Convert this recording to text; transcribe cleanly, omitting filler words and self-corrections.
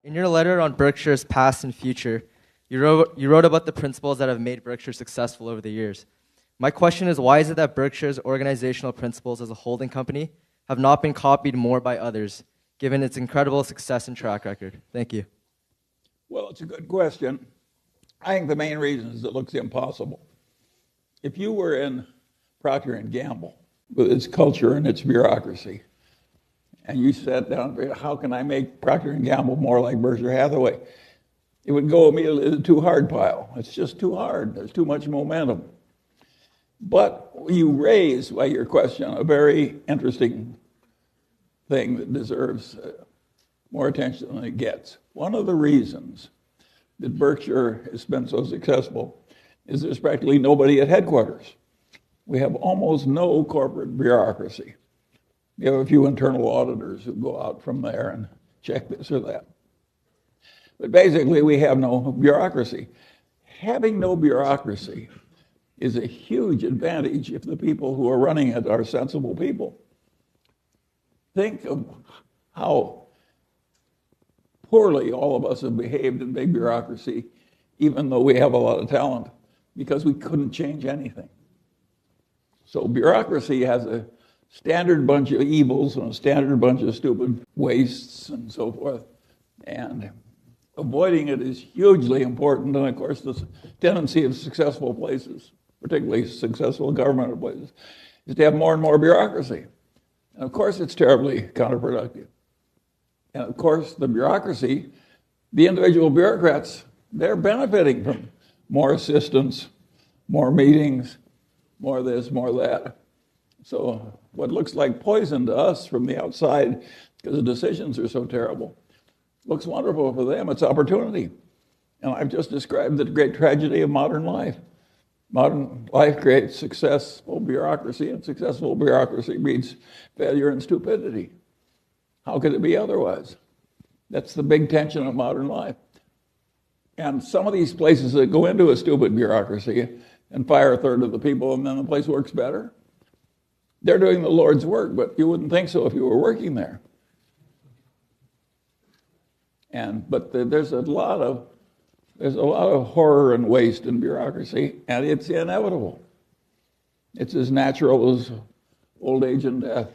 In your letter on Berkshire's past and future, you wrote about the principles that have made Berkshire successful over the years. My question is, why is it that Berkshire's organizational principles as a holding company have not been copied more by others, given its incredible success and track record? Thank you. Well, it's a good question. I think the main reason is it looks impossible. If you were in Procter & Gamble with its culture and its bureaucracy, and you sat down, how can I make Procter & Gamble more like Berkshire Hathaway? It would go immediately to the too hard pile. It's just too hard. There's too much momentum. But you raise, by your question, a very interesting thing that deserves more attention than it gets. One of the reasons that Berkshire has been so successful is there's practically nobody at headquarters. We have almost no corporate bureaucracy. We have a few internal auditors who go out from there and check this or that. But basically, we have no bureaucracy. Having no bureaucracy is a huge advantage if the people who are running it are sensible people. Think of how poorly all of us have behaved in big bureaucracy, even though we have a lot of talent, because we couldn't change anything. So bureaucracy has a standard bunch of evils and a standard bunch of stupid wastes and so forth. And avoiding it is hugely important. And of course, the tendency of successful places, particularly successful government places, is to have more and more bureaucracy. And of course, it's terribly counterproductive. And of course, the bureaucracy, the individual bureaucrats, they're benefiting from more assistance, more meetings, more this, more that. So what looks like poison to us from the outside, because the decisions are so terrible, looks wonderful for them. It's opportunity. And I've just described the great tragedy of modern life. Modern life creates successful bureaucracy, and successful bureaucracy breeds failure and stupidity. How could it be otherwise? That's the big tension of modern life. And some of these places that go into a stupid bureaucracy and fire a third of the people and then the place works better, they're doing the Lord's work, but you wouldn't think so if you were working there. But there's a lot of horror and waste in bureaucracy, and it's inevitable. It's as natural as old age and death.